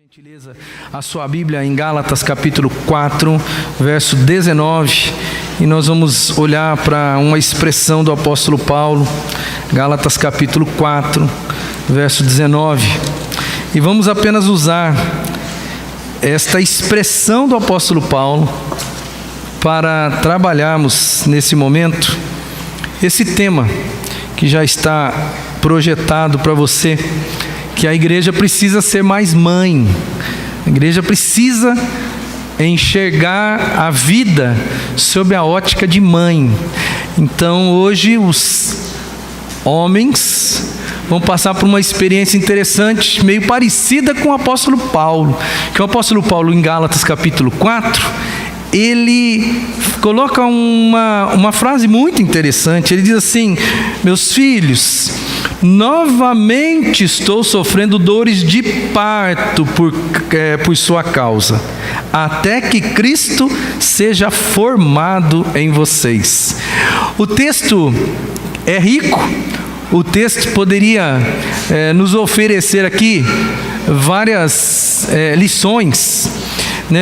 Gentileza, a sua Bíblia em Gálatas capítulo 4, verso 19, e nós vamos olhar para uma expressão do apóstolo Paulo, Gálatas capítulo 4, verso 19, e vamos apenas usar esta expressão do apóstolo Paulo para trabalharmos nesse momento esse tema que já está projetado para você, que a igreja precisa ser mais mãe, a igreja precisa enxergar a vida sob a ótica de mãe. Então hoje os homens vão passar por uma experiência interessante, meio parecida com o apóstolo Paulo, que o apóstolo Paulo em Gálatas capítulo 4, ele coloca uma frase muito interessante. Ele diz assim: meus filhos, novamente estou sofrendo dores de parto por sua causa, até que Cristo seja formado em vocês. O texto é rico, o texto poderia nos oferecer aqui várias lições,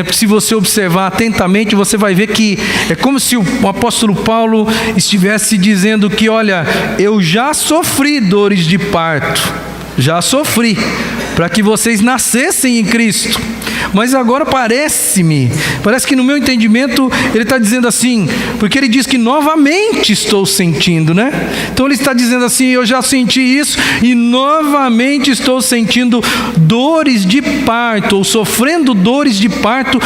porque se você observar atentamente, você vai ver que é como se o apóstolo Paulo estivesse dizendo que, olha, eu já sofri dores de parto, já sofri, para que vocês nascessem em Cristo. Mas agora parece que no meu entendimento ele está dizendo assim, porque ele diz que novamente estou sentindo, Então ele está dizendo assim: eu já senti isso e novamente estou sentindo dores de parto, ou sofrendo dores de parto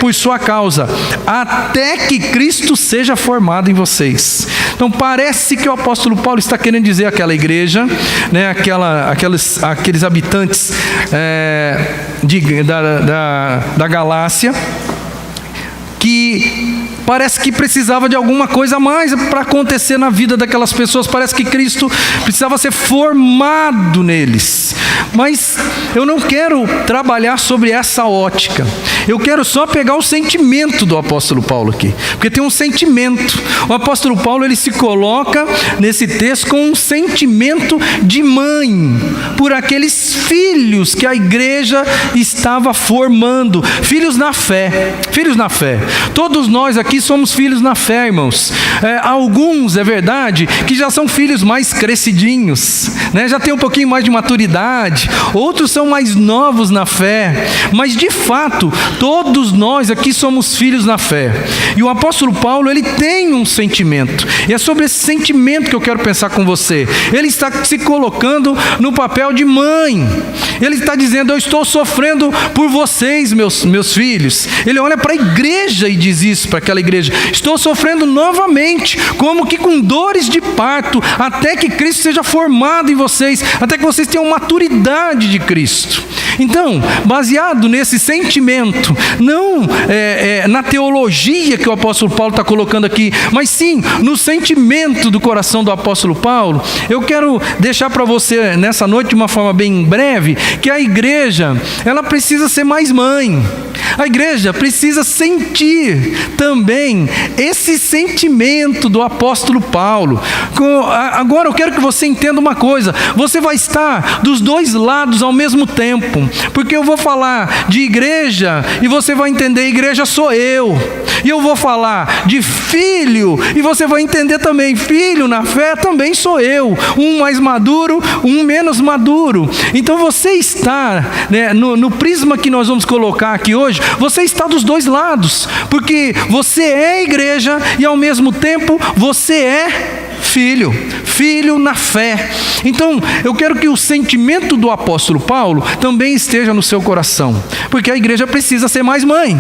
por sua causa, até que Cristo seja formado em vocês. Então parece que o apóstolo Paulo está querendo dizer àquela igreja, aqueles habitantes da Galácia, que parece que precisava de alguma coisa a mais para acontecer na vida daquelas pessoas. Parece que Cristo precisava ser formado neles. Mas eu não quero trabalhar sobre essa ótica. Eu quero só pegar o sentimento do apóstolo Paulo aqui, porque tem um sentimento. O apóstolo Paulo, ele se coloca nesse texto com um sentimento de mãe por aqueles filhos que a igreja estava formando, filhos na fé. Todos nós aqui somos filhos na fé, irmãos. Alguns, é verdade, que já são filhos mais crescidinhos, já tem um pouquinho mais de maturidade. Outros são mais novos na fé, mas de fato todos nós aqui somos filhos na fé. E o apóstolo Paulo, ele tem um sentimento, e é sobre esse sentimento que eu quero pensar com você. Ele está se colocando no papel de mãe. Ele está dizendo: eu estou sofrendo por vocês, meus filhos. Ele olha para a igreja e diz isso para aquela igreja: estou sofrendo novamente, como que com dores de parto, até que Cristo seja formado em vocês, até que vocês tenham maturidade de Cristo. Então, baseado nesse sentimento, não na teologia que o apóstolo Paulo está colocando aqui, mas sim no sentimento do coração do apóstolo Paulo, eu quero deixar para você nessa noite, de uma forma bem breve, que a igreja, ela precisa ser mais mãe. A igreja precisa sentir também esse sentimento do apóstolo Paulo. Agora eu quero que você entenda uma coisa: você vai estar dos dois lados ao mesmo tempo, porque eu vou falar de igreja e você vai entender: igreja sou eu. E eu vou falar de filho e você vai entender também: filho na fé também sou eu. Um mais maduro, um menos maduro. Então você está, no prisma que nós vamos colocar aqui hoje, você está dos dois lados, porque você é igreja e ao mesmo tempo você é filho na fé. Então eu quero que o sentimento do apóstolo Paulo também esteja no seu coração, porque a igreja precisa ser mais mãe,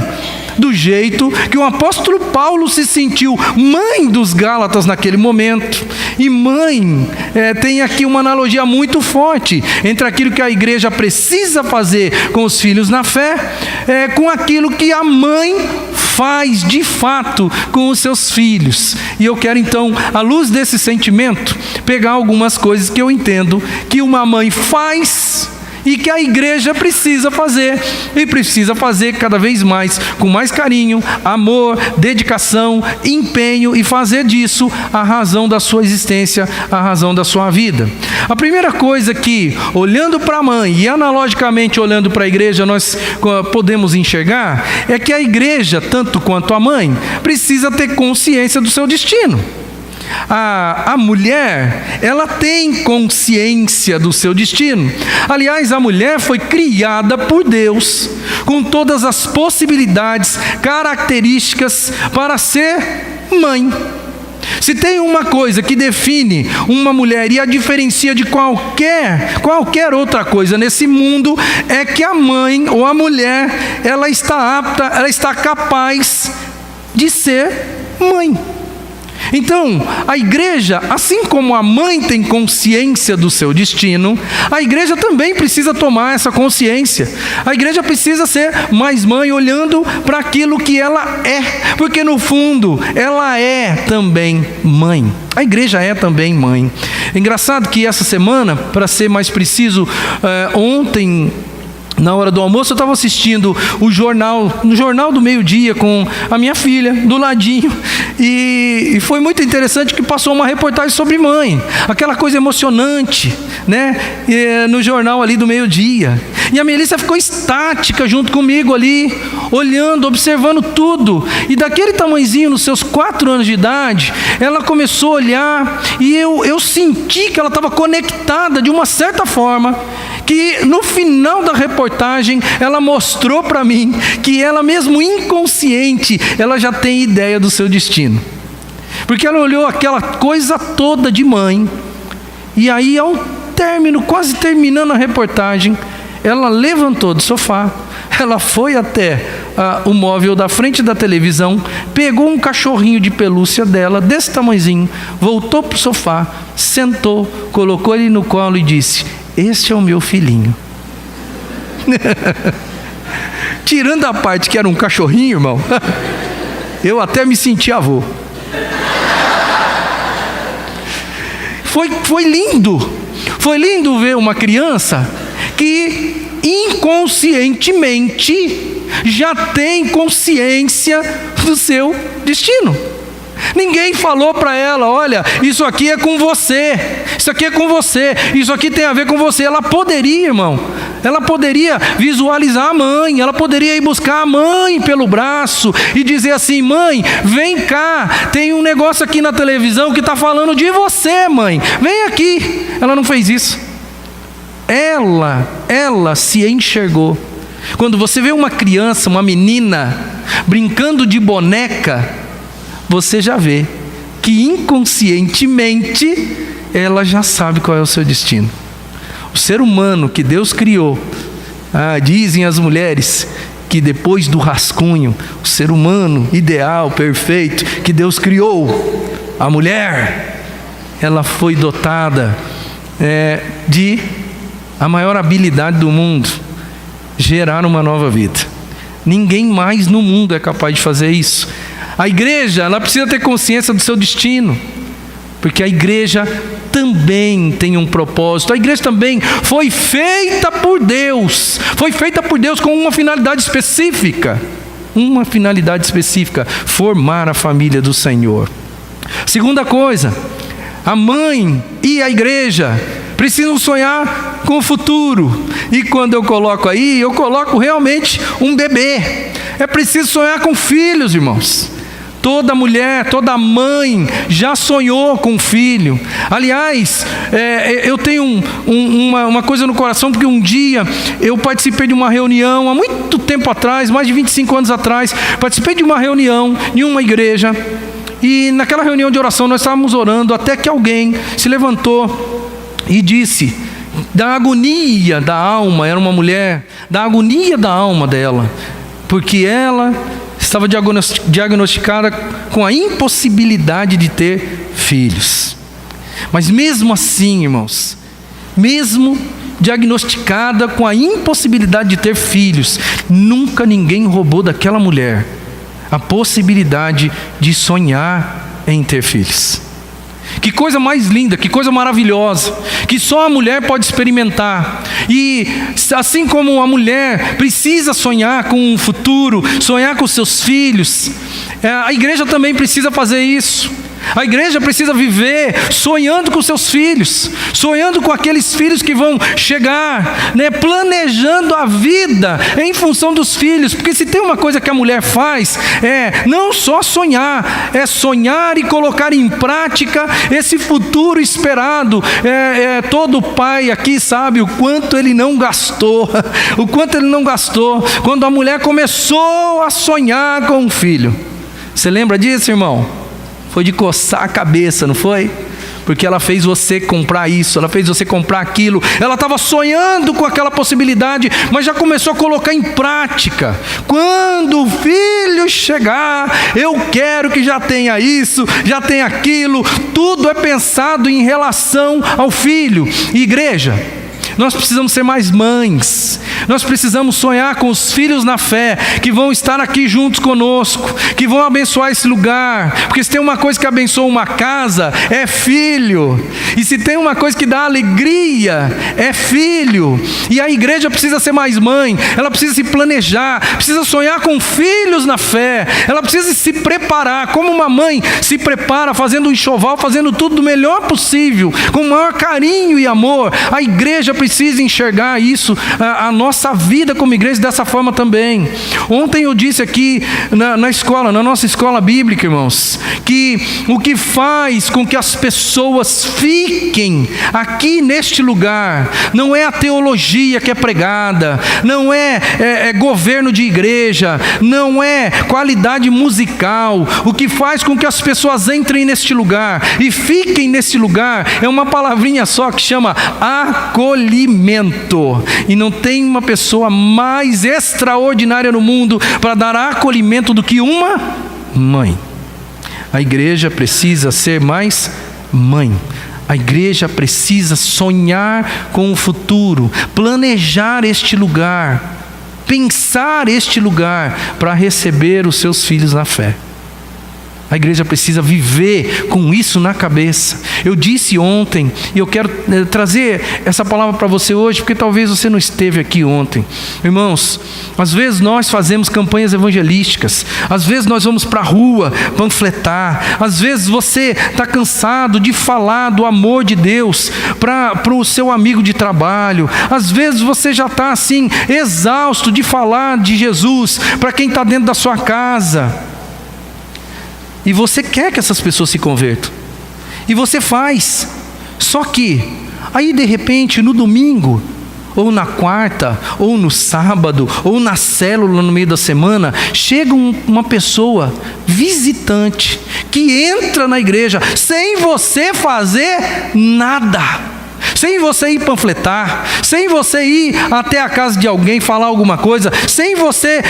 do jeito que o apóstolo Paulo se sentiu mãe dos Gálatas naquele momento. E mãe tem aqui uma analogia muito forte entre aquilo que a igreja precisa fazer com os filhos na fé, com aquilo que a mãe faz de fato com os seus filhos. E eu quero então, à luz desse sentimento, pegar algumas coisas que eu entendo que uma mãe faz e que a igreja precisa fazer, e precisa fazer cada vez mais, com mais carinho, amor, dedicação, empenho, e fazer disso a razão da sua existência, a razão da sua vida. A primeira coisa que, olhando para a mãe e analogicamente olhando para a igreja, nós podemos enxergar, é que a igreja, tanto quanto a mãe, precisa ter consciência do seu destino. A mulher, ela tem consciência do seu destino. Aliás, a mulher foi criada por Deus com todas as possibilidades, características para ser mãe. Se tem uma coisa que define uma mulher e a diferencia de qualquer outra coisa nesse mundo, é que a mãe ou a mulher, ela está apta, ela está capaz de ser mãe. Então, a igreja, assim como a mãe tem consciência do seu destino, a igreja também precisa tomar essa consciência. A igreja precisa ser mais mãe, olhando para aquilo que ela é, porque no fundo, ela é também mãe. A igreja é também mãe. É engraçado que essa semana, para ser mais preciso, ontem, na hora do almoço, eu estava assistindo no jornal do meio-dia com a minha filha, do ladinho, e foi muito interessante que passou uma reportagem sobre mãe, aquela coisa emocionante, né, no jornal ali do meio-dia. E a Melissa ficou estática junto comigo ali, olhando, observando tudo, e daquele tamanhozinho, nos seus 4 anos de idade, ela começou a olhar, e eu senti que ela estava conectada de uma certa forma, que no final da reportagem ela mostrou para mim que ela mesmo inconsciente, ela já tem ideia do seu destino, porque ela olhou aquela coisa toda de mãe, e aí ao término, quase terminando a reportagem, ela levantou do sofá, ela foi até o móvel da frente da televisão, pegou um cachorrinho de pelúcia dela, desse tamanhozinho, voltou para o sofá, sentou, colocou ele no colo e disse: "Este é o meu filhinho." Tirando a parte que era um cachorrinho, irmão, eu até me senti avô. Foi lindo ver uma criança que inconscientemente já tem consciência do seu destino. Ninguém falou para ela: olha, isso aqui é com você, isso aqui é com você, isso aqui tem a ver com você. Ela poderia, irmão, ela poderia visualizar a mãe, ela poderia ir buscar a mãe pelo braço e dizer assim: mãe, vem cá, tem um negócio aqui na televisão que está falando de você, mãe, vem aqui. Ela não fez isso. Ela se enxergou. Quando você vê uma criança, uma menina, brincando de boneca, você já vê que inconscientemente ela já sabe qual é o seu destino. O ser humano que Deus criou, dizem as mulheres que depois do rascunho, o ser humano ideal, perfeito, que Deus criou, a mulher, ela foi dotada de a maior habilidade do mundo: gerar uma nova vida. Ninguém mais no mundo é capaz de fazer isso. A igreja, ela precisa ter consciência do seu destino, porque a igreja também tem um propósito. A igreja também foi feita por Deus, com uma finalidade específica, formar a família do Senhor. Segunda coisa, a mãe e a igreja precisam sonhar com o futuro. E quando eu coloco aí, eu coloco realmente um bebê. É preciso sonhar com filhos, irmãos. Toda mulher, toda mãe já sonhou com filho. Aliás, eu tenho uma coisa no coração, porque um dia eu participei de uma reunião, há muito tempo atrás, mais de 25 anos atrás, participei de uma reunião em uma igreja, e naquela reunião de oração nós estávamos orando, até que alguém se levantou e disse da agonia da alma, era uma mulher, da agonia da alma dela, porque ela estava diagnosticada com a impossibilidade de ter filhos. Mas mesmo assim, irmãos, mesmo diagnosticada com a impossibilidade de ter filhos, nunca ninguém roubou daquela mulher a possibilidade de sonhar em ter filhos. Que coisa mais linda, que coisa maravilhosa, que só a mulher pode experimentar. E assim como a mulher precisa sonhar com um futuro, sonhar com seus filhos, a igreja também precisa fazer isso. A igreja precisa viver sonhando com seus filhos, sonhando com aqueles filhos que vão chegar, né, planejando a vida em função dos filhos, porque se tem uma coisa que a mulher faz, é não só sonhar, é sonhar e colocar em prática esse futuro esperado. Todo pai aqui sabe o quanto ele não gastou, o quanto ele não gastou, quando a mulher começou a sonhar com um filho. Você lembra disso, irmão? Foi de coçar a cabeça, não foi? Porque ela fez você comprar isso, ela fez você comprar aquilo. Ela estava sonhando com aquela possibilidade, mas já começou a colocar em prática. Quando o filho chegar, eu quero que já tenha isso, já tenha aquilo. Tudo é pensado em relação ao filho. Igreja, nós precisamos ser mais mães, nós precisamos sonhar com os filhos na fé, que vão estar aqui juntos conosco, que vão abençoar esse lugar, porque se tem uma coisa que abençoa uma casa, é filho, e se tem uma coisa que dá alegria, é filho. E a igreja precisa ser mais mãe, ela precisa se planejar, precisa sonhar com filhos na fé, ela precisa se preparar, como uma mãe se prepara, fazendo um enxoval, fazendo tudo do melhor possível, com o maior carinho e amor. A igreja precisa enxergar isso, a nossa vida como igreja dessa forma também. Ontem eu disse aqui na escola, na nossa escola bíblica, irmãos, que o que faz com que as pessoas fiquem aqui neste lugar não é a teologia que é pregada, não é governo de igreja, não é qualidade musical. O que faz com que as pessoas entrem neste lugar e fiquem nesse lugar é uma palavrinha só que chama acolhimento. E não tem uma pessoa mais extraordinária no mundo para dar acolhimento do que uma mãe. A igreja precisa ser mais mãe. A igreja precisa sonhar com o futuro, planejar este lugar, pensar este lugar para receber os seus filhos na fé. A igreja precisa viver com isso na cabeça. Eu disse ontem, e eu quero trazer essa palavra para você hoje, porque talvez você não esteve aqui ontem. Irmãos, às vezes nós fazemos campanhas evangelísticas, às vezes nós vamos para a rua panfletar, às vezes você está cansado de falar do amor de Deus para o seu amigo de trabalho, às vezes você já está assim, exausto de falar de Jesus para quem está dentro da sua casa. E você quer que essas pessoas se convertam. E você faz. Só que, aí de repente, no domingo, ou na quarta, ou no sábado, ou na célula no meio da semana, chega uma pessoa visitante, que entra na igreja, sem você fazer nada. Sem você ir panfletar, sem você ir até a casa de alguém falar alguma coisa, sem você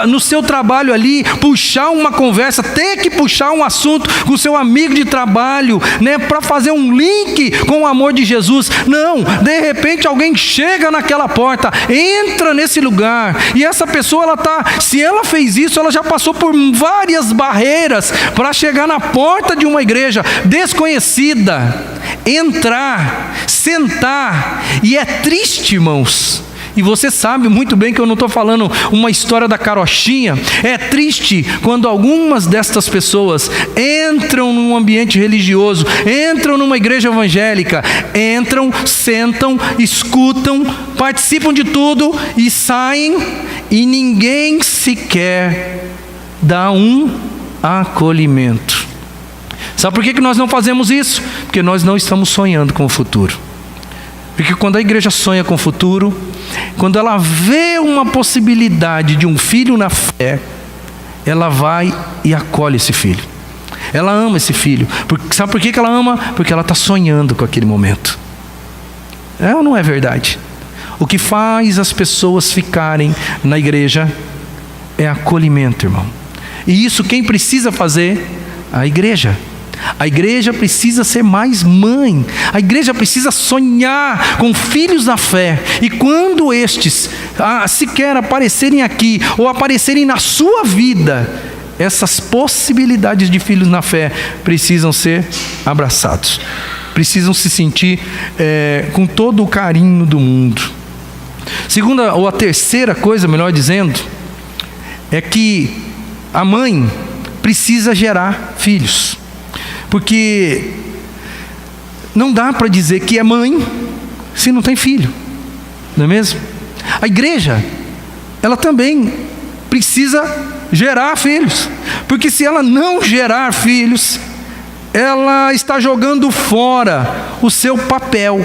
no seu trabalho ali puxar uma conversa, ter que puxar um assunto com o seu amigo de trabalho, né, para fazer um link com o amor de Jesus. Não, de repente alguém chega naquela porta, entra nesse lugar, e essa pessoa se ela fez isso, ela já passou por várias barreiras para chegar na porta de uma igreja desconhecida, entrar, sentar. E é triste, irmãos, e você sabe muito bem que eu não estou falando uma história da carochinha. É triste quando algumas destas pessoas entram num ambiente religioso, entram numa igreja evangélica, entram, sentam, escutam, participam de tudo e saem, e ninguém sequer dá um acolhimento. Sabe por que nós não fazemos isso? Porque nós não estamos sonhando com o futuro. Porque quando a igreja sonha com o futuro, quando ela vê uma possibilidade de um filho na fé, ela vai e acolhe esse filho. Ela ama esse filho. Sabe por que ela ama? Porque ela está sonhando com aquele momento. É ou não é verdade? O que faz as pessoas ficarem na igreja é acolhimento, irmão. E isso quem precisa fazer? A igreja. A igreja precisa ser mais mãe. A igreja precisa sonhar com filhos na fé. E quando estes sequer aparecerem aqui, ou aparecerem na sua vida, essas possibilidades de filhos na fé precisam ser abraçados. Precisam se sentir com todo o carinho do mundo. Segunda, ou a terceira coisa, melhor dizendo, é que a mãe precisa gerar filhos. Porque não dá para dizer que é mãe se não tem filho, não é mesmo? A igreja, ela também precisa gerar filhos, porque se ela não gerar filhos, ela está jogando fora o seu papel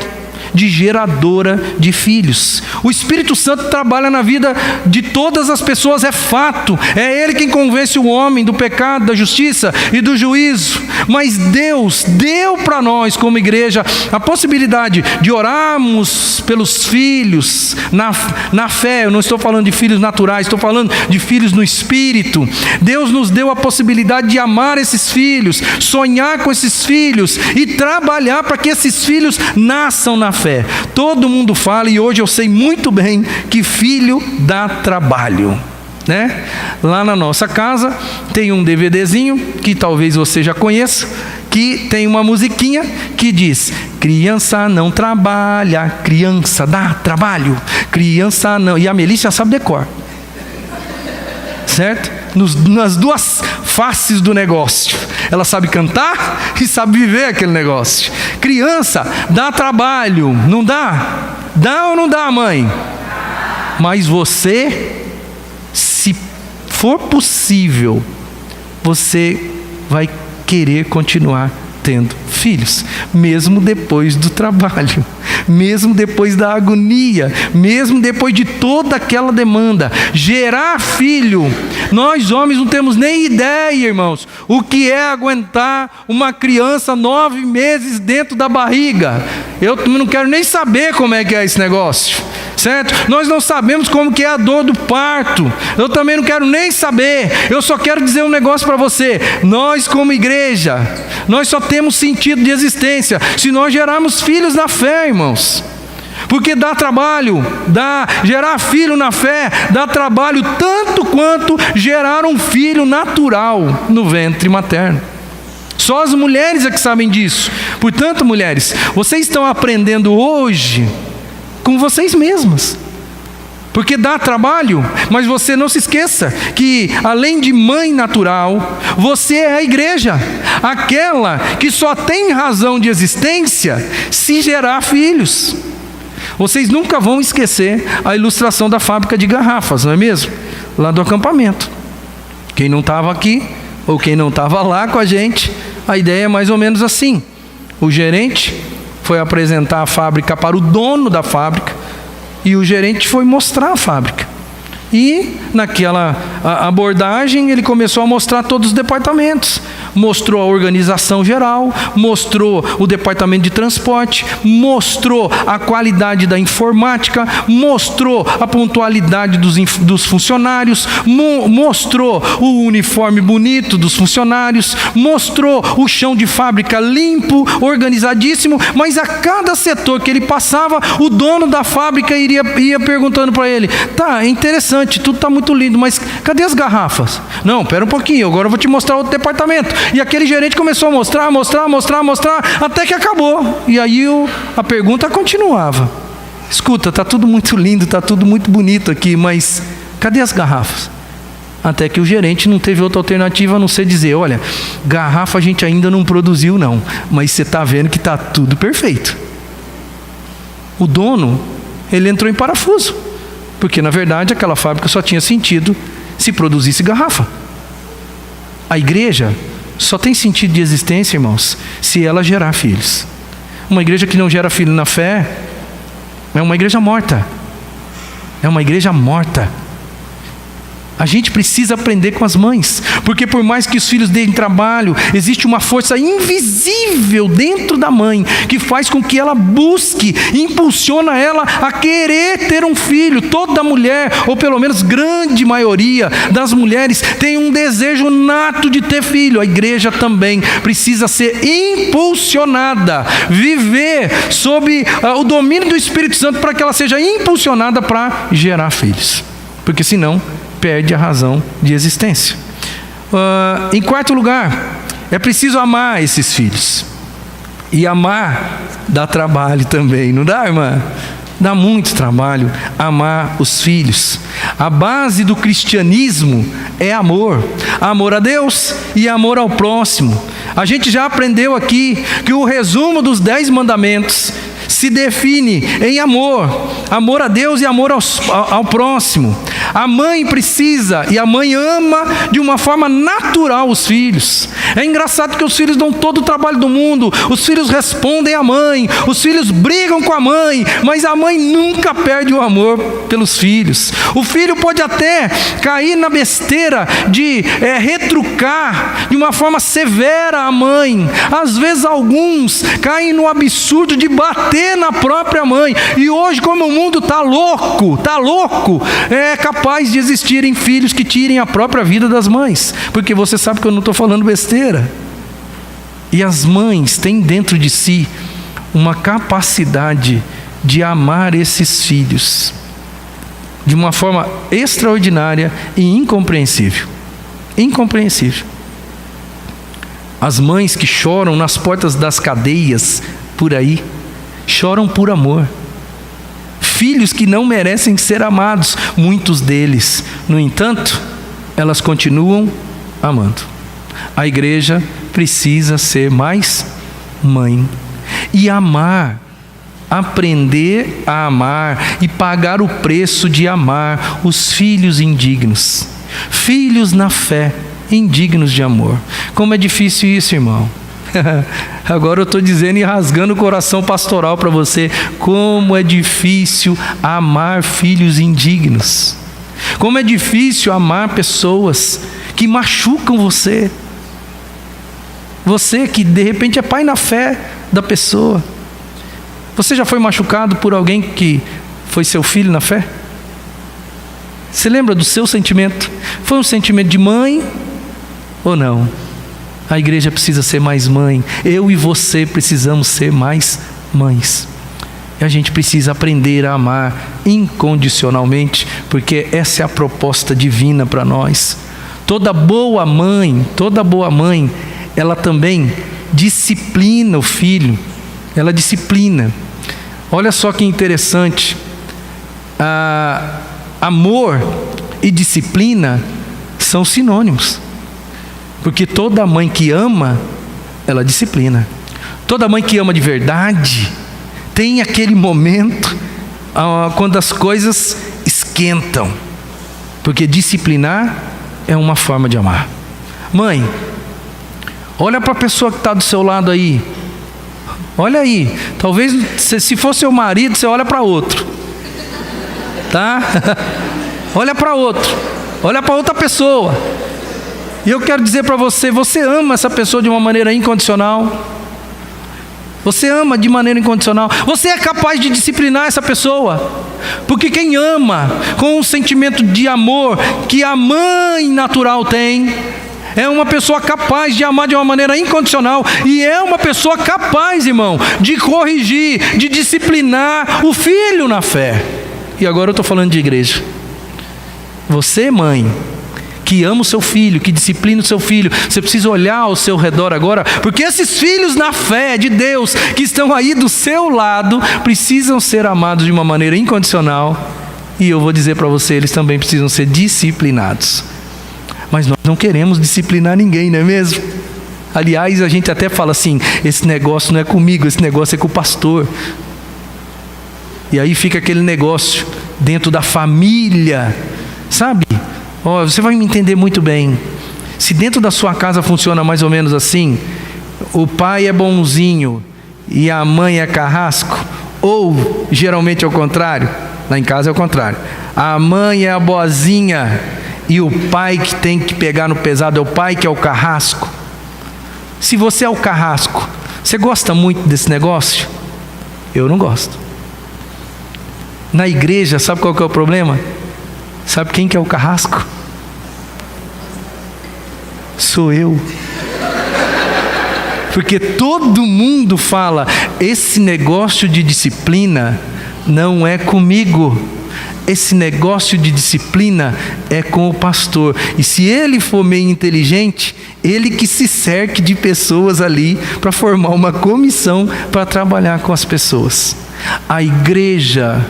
de geradora de filhos. O Espírito Santo trabalha na vida de todas as pessoas, é fato. É Ele quem convence o homem do pecado, da justiça e do juízo. Mas Deus deu para nós, como igreja, a possibilidade de orarmos pelos filhos na fé. Eu não estou falando de filhos naturais, estou falando de filhos no Espírito. Deus nos deu a possibilidade de amar esses filhos, sonhar com esses filhos e trabalhar para que esses filhos nasçam na fé. Todo mundo fala, e hoje eu sei muito bem, que filho dá trabalho, né? Lá na nossa casa tem um DVDzinho que talvez você já conheça, que tem uma musiquinha que diz: criança não trabalha, criança dá trabalho, criança não... E a Melissa já sabe decor, certo? Nas duas faces do negócio, ela sabe cantar e sabe viver aquele negócio. Criança dá trabalho, não dá? Dá ou não dá, mãe? Mas você, se for possível, você vai querer continuar tendo filhos, mesmo depois do trabalho, mesmo depois da agonia, mesmo depois de toda aquela demanda. Gerar filho, nós homens não temos nem ideia, irmãos, o que é aguentar uma criança 9 meses dentro da barriga. Eu não quero nem saber como é que é esse negócio, certo? Nós não sabemos como que é a dor do parto. Eu também não quero nem saber. Eu só quero dizer um negócio para você: nós, como igreja, nós só temos sentido de existência se nós gerarmos filhos na fé, irmãos. Porque dá trabalho, gerar filho na fé dá trabalho tanto quanto gerar um filho natural no ventre materno. Só as mulheres é que sabem disso. Portanto, mulheres, vocês estão aprendendo hoje com vocês mesmas, porque dá trabalho. Mas você não se esqueça que, além de mãe natural, você é a igreja, aquela que só tem razão de existência se gerar filhos. Vocês nunca vão esquecer a ilustração da fábrica de garrafas, não é mesmo? Lá do acampamento. Quem não estava aqui, ou quem não estava lá com a gente, a ideia é mais ou menos assim: o gerente foi apresentar a fábrica para o dono da fábrica, e o gerente foi mostrar a fábrica. E naquela abordagem ele começou a mostrar todos os departamentos. Mostrou a organização geral, mostrou o departamento de transporte, mostrou a qualidade da informática, mostrou a pontualidade dos funcionários, mostrou o uniforme bonito dos funcionários, mostrou o chão de fábrica limpo, organizadíssimo. Mas a cada setor que ele passava, o dono da fábrica ia perguntando para ele: tá, é interessante, tudo está muito lindo, mas cadê as garrafas? Não, espera um pouquinho, agora eu vou te mostrar outro departamento. E aquele gerente começou a mostrar, até que acabou. E aí a pergunta continuava: escuta, está tudo muito lindo, está tudo muito bonito aqui, mas cadê as garrafas? Até que o gerente não teve outra alternativa a não ser dizer: olha, garrafa a gente ainda não produziu não, mas você está vendo que está tudo perfeito. O dono, ele entrou em parafuso, porque na verdade aquela fábrica só tinha sentido se produzisse garrafa. A igreja só tem sentido de existência, irmãos, se ela gerar filhos. Uma igreja que não gera filho na fé é uma igreja morta. É uma igreja morta. A gente precisa aprender com as mães, porque por mais que os filhos deem trabalho, existe uma força invisível dentro da mãe, que faz com que ela busque, impulsiona ela a querer ter um filho. Toda mulher, ou pelo menos grande maioria das mulheres, tem um desejo nato de ter filho. A igreja também precisa ser impulsionada, viver sob o domínio do Espírito Santo, para que ela seja impulsionada para gerar filhos, porque senão perde a razão de existência. Em quarto lugar, é preciso amar esses filhos. E amar dá trabalho também, não dá, irmã? Dá muito trabalho amar os filhos. A base do cristianismo é amor. Amor a Deus e amor ao próximo. A gente já aprendeu aqui que o resumo dos 10 mandamentos se define em amor. Amor a Deus e amor ao próximo. A mãe precisa e a mãe ama de uma forma natural os filhos. É engraçado que os filhos dão todo o trabalho do mundo. Os filhos respondem à mãe. Os filhos brigam com a mãe. Mas a mãe nunca perde o amor pelos filhos. O filho pode até cair na besteira de retrucar de uma forma severa a mãe. Às vezes alguns caem no absurdo de bater na própria mãe. E hoje, como o mundo está louco, é capaz de existirem filhos que tirem a própria vida das mães, porque você sabe que eu não estou falando besteira. E as mães têm dentro de si uma capacidade de amar esses filhos de uma forma extraordinária e incompreensível. As mães que choram nas portas das cadeias por aí, choram por amor. Filhos que não merecem ser amados, muitos deles. No entanto, elas continuam amando. A igreja precisa ser mais mãe. E amar, aprender a amar e pagar o preço de amar os filhos indignos. Filhos na fé, indignos de amor. Como é difícil isso, irmão. Agora eu estou dizendo e rasgando o coração pastoral para você. Como é difícil amar filhos indignos. Como é difícil amar pessoas que machucam você. Você que de repente é pai na fé da pessoa. Você já foi machucado por alguém que foi seu filho na fé? Você lembra do seu sentimento? Foi um sentimento de mãe ou não? A igreja precisa ser mais mãe. Eu e você precisamos ser mais mães. E a gente precisa aprender a amar incondicionalmente, porque essa é a proposta divina para nós. Toda boa mãe, ela também disciplina o filho. Ela disciplina. Olha só que interessante. Amor e disciplina são sinônimos. Porque toda mãe que ama, ela disciplina. Toda mãe que ama de verdade, tem aquele momento quando as coisas esquentam. Porque disciplinar é uma forma de amar. Mãe, olha para a pessoa que está do seu lado aí. Olha aí. Talvez se for seu marido, você olha para outro. Tá? Olha para outro. Olha para outra pessoa. E eu quero dizer para você, você ama essa pessoa de uma maneira incondicional? Você ama de maneira incondicional? Você é capaz de disciplinar essa pessoa? Porque quem ama com um sentimento de amor que a mãe natural tem, é uma pessoa capaz de amar de uma maneira incondicional. E é uma pessoa capaz, irmão, de corrigir, de disciplinar o filho na fé. E agora eu estou falando de igreja. Você, mãe, que ama o seu filho, que disciplina o seu filho, você precisa olhar ao seu redor agora, porque esses filhos na fé de Deus, que estão aí do seu lado, precisam ser amados de uma maneira incondicional. E eu vou dizer para você, eles também precisam ser disciplinados. Mas nós não queremos disciplinar ninguém, não é mesmo? Aliás, a gente até fala assim, esse negócio não é comigo, esse negócio é com o pastor. E aí fica aquele negócio dentro da família, sabe? Você vai me entender muito bem. Se dentro da sua casa funciona mais ou menos assim, o pai é bonzinho e a mãe é carrasco, ou geralmente é o contrário, lá em casa é o contrário, a mãe é a boazinha e o pai que tem que pegar no pesado é o pai que é o carrasco. Se você é o carrasco, você gosta muito desse negócio? Eu não gosto. Na igreja, sabe qual que é o problema? Sabe quem que é o carrasco? Sou eu. Porque todo mundo fala, esse negócio de disciplina não é comigo, esse negócio de disciplina é com o pastor. E se ele for meio inteligente, ele que se cerque de pessoas ali para formar uma comissão para trabalhar com as pessoas. A igreja,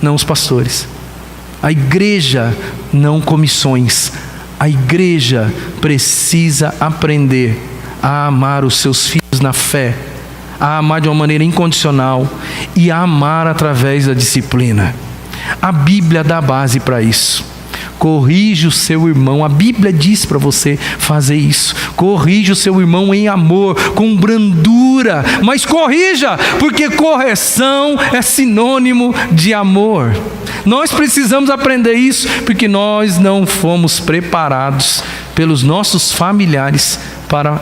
não os pastores. A igreja, não comissões. A igreja precisa aprender a amar os seus filhos na fé, a amar de uma maneira incondicional e a amar através da disciplina. A Bíblia dá base para isso. Corrige o seu irmão. A Bíblia diz para você fazer isso. Corrige o seu irmão em amor, com brandura. Mas corrija, porque correção é sinônimo de amor. Nós precisamos aprender isso, porque nós não fomos preparados pelos nossos familiares para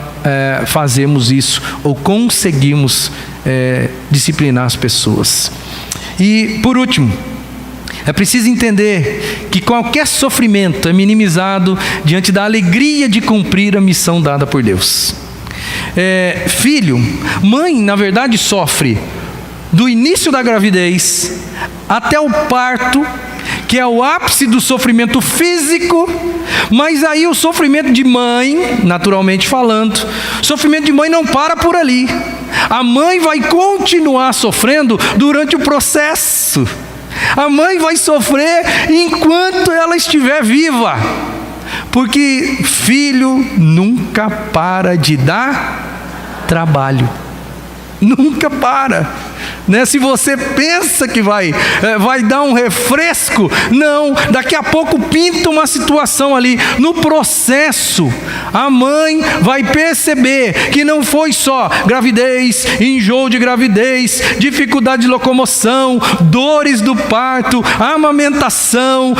fazermos isso, ou conseguirmos disciplinar as pessoas. E por último, é preciso entender que qualquer sofrimento é minimizado diante da alegria de cumprir a missão dada por Deus. Mãe, na verdade, sofre do início da gravidez até o parto, que é o ápice do sofrimento físico, mas aí o sofrimento de mãe, naturalmente falando, o sofrimento de mãe não para por ali. A mãe vai continuar sofrendo durante o processo. A mãe vai sofrer enquanto ela estiver viva, porque filho nunca para de dar trabalho, nunca para. Se você pensa que vai dar um refresco, não, daqui a pouco pinta uma situação ali. No processo, a mãe vai perceber que não foi só gravidez, enjoo de gravidez, dificuldade de locomoção, dores do parto, amamentação,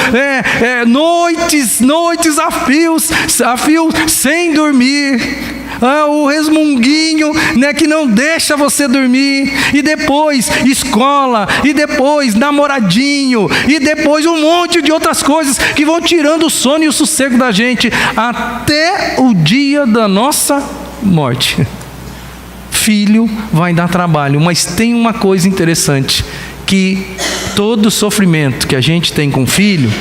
noites a fio sem dormir. O resmunguinho, que não deixa você dormir, e depois escola, e depois namoradinho, e depois um monte de outras coisas que vão tirando o sono e o sossego da gente até o dia da nossa morte. Filho vai dar trabalho, mas tem uma coisa interessante, que todo sofrimento que a gente tem com filho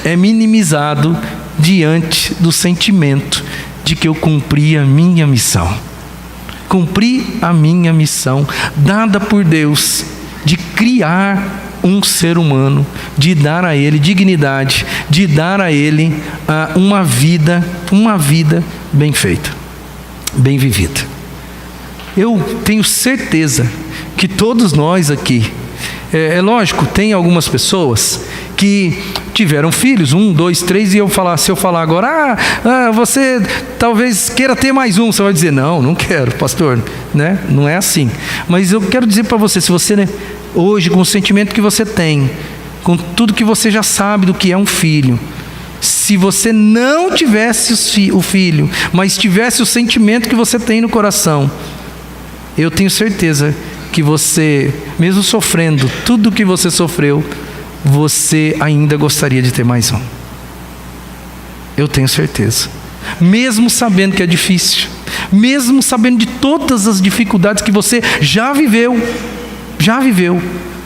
é minimizado diante do sentimento de que eu cumpri a minha missão. Cumpri a minha missão dada por Deus de criar um ser humano, de dar a ele dignidade, de dar a ele uma vida bem feita, bem vivida. Eu tenho certeza que todos nós aqui, é lógico, tem algumas pessoas que tiveram filhos, 1, 2, 3, e se eu falar agora, você talvez queira ter mais um, você vai dizer, não quero, pastor, não é assim. Mas eu quero dizer para você, se você, hoje, com o sentimento que você tem, com tudo que você já sabe do que é um filho, se você não tivesse o filho, mas tivesse o sentimento que você tem no coração, eu tenho certeza que você, mesmo sofrendo tudo o que você sofreu, você ainda gostaria de ter mais um. Eu tenho certeza. Mesmo sabendo que é difícil, mesmo sabendo de todas as dificuldades que você já viveu,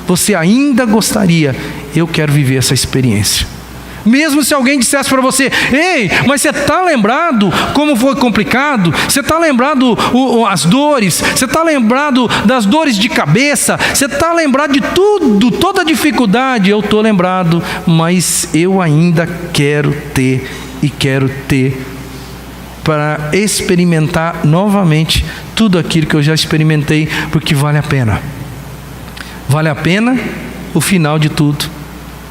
você ainda gostaria. Eu quero viver essa experiência. Mesmo se alguém dissesse para você, ei, mas você está lembrado como foi complicado? Você está lembrado as dores? Você está lembrado das dores de cabeça? Você está lembrado de tudo, toda a dificuldade? Eu estou lembrado, mas eu ainda quero ter para experimentar novamente tudo aquilo que eu já experimentei, porque vale a pena. Vale a pena, o final de tudo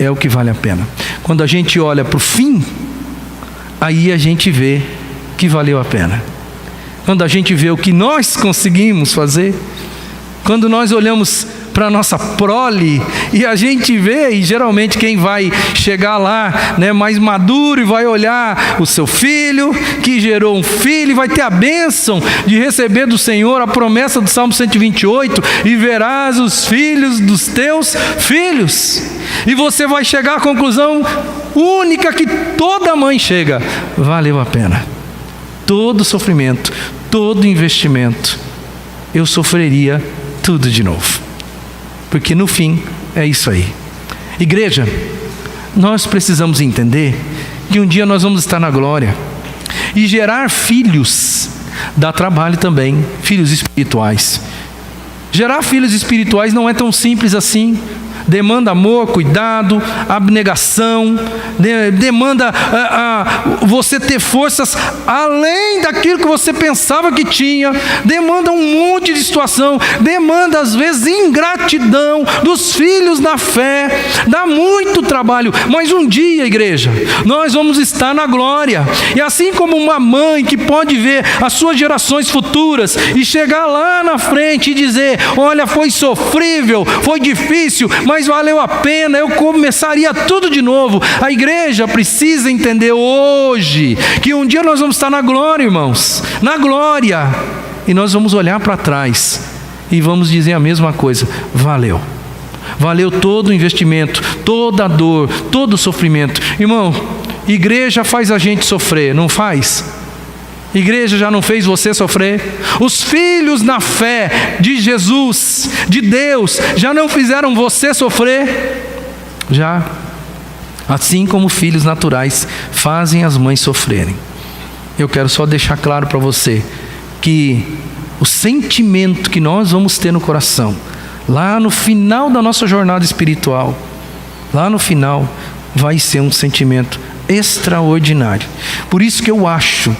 é o que vale a pena. Quando a gente olha para o fim, aí a gente vê que valeu a pena. Quando a gente vê o que nós conseguimos fazer, quando nós olhamos para a nossa prole, e a gente vê, e geralmente quem vai chegar lá, mais maduro, e vai olhar o seu filho, que gerou um filho, e vai ter a bênção de receber do Senhor a promessa do Salmo 128, e verás os filhos dos teus filhos, e você vai chegar à conclusão única que toda mãe chega: valeu a pena. Todo sofrimento, todo investimento, eu sofreria tudo de novo. Porque no fim é isso aí. Igreja, nós precisamos entender que um dia nós vamos estar na glória. E gerar filhos dá trabalho também, filhos espirituais. Gerar filhos espirituais não é tão simples assim. Demanda amor, cuidado, abnegação, demanda você ter forças além daquilo que você pensava que tinha, demanda um monte de situação, demanda às vezes ingratidão dos filhos na fé, dá muito trabalho, mas um dia, igreja, nós vamos estar na glória. E assim como uma mãe que pode ver as suas gerações futuras e chegar lá na frente e dizer: olha, foi sofrível, foi difícil, mas valeu a pena, eu começaria tudo de novo. A igreja precisa entender hoje que um dia nós vamos estar na glória, irmãos, na glória, e nós vamos olhar para trás e vamos dizer a mesma coisa: valeu todo o investimento, toda a dor, todo o sofrimento. Irmão, igreja faz a gente sofrer, não faz? Igreja já não fez você sofrer? Os filhos na fé de Jesus, de Deus, já não fizeram você sofrer? Já. Assim como filhos naturais fazem as mães sofrerem. Eu quero só deixar claro para você que o sentimento que nós vamos ter no coração, lá no final da nossa jornada espiritual, lá no final, vai ser um sentimento extraordinário. Por isso que eu acho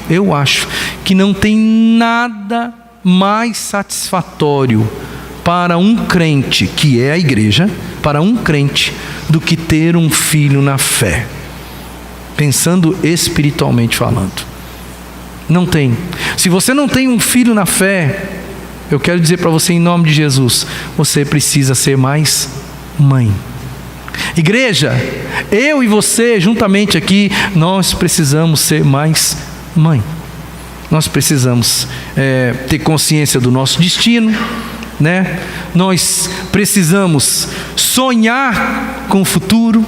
que não tem nada mais satisfatório para um crente, que é a igreja, para um crente, do que ter um filho na fé, pensando espiritualmente falando. Não tem. Se você não tem um filho na fé, eu quero dizer para você, em nome de Jesus, você precisa ser mais mãe. Igreja, eu e você juntamente aqui, nós precisamos ser mais mãe. Nós precisamos ter consciência do nosso destino, né? Nós precisamos sonhar com o futuro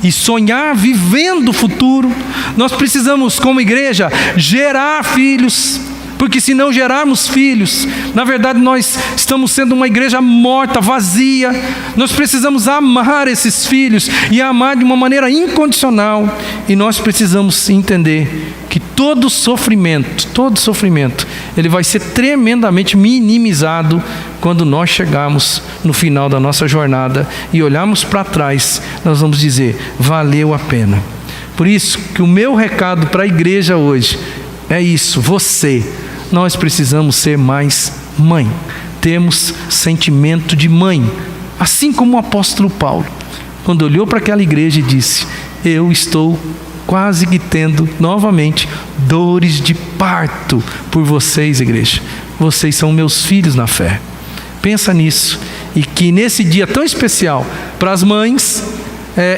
e sonhar vivendo o futuro. Nós precisamos, como igreja, gerar filhos, porque se não gerarmos filhos, na verdade nós estamos sendo uma igreja morta, vazia. Nós precisamos amar esses filhos e amar de uma maneira incondicional. E nós precisamos entender que todo sofrimento, ele vai ser tremendamente minimizado quando nós chegarmos no final da nossa jornada e olharmos para trás. Nós vamos dizer: valeu a pena. Por isso que o meu recado para a igreja hoje é isso: nós precisamos ser mais mãe, temos sentimento de mãe, assim como o apóstolo Paulo, quando olhou para aquela igreja e disse: eu estou quase que tendo novamente dores de parto por vocês, igreja. Vocês são meus filhos na fé. Pensa nisso, e que nesse dia tão especial para as mães,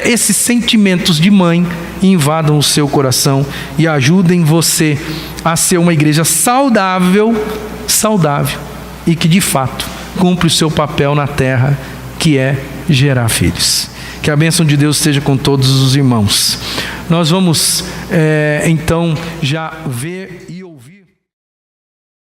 esses sentimentos de mãe invadam o seu coração e ajudem você a ser uma igreja saudável, e que de fato cumpre o seu papel na terra, que é gerar filhos. Que a bênção de Deus esteja com todos os irmãos. Nós vamos então já ver e ouvir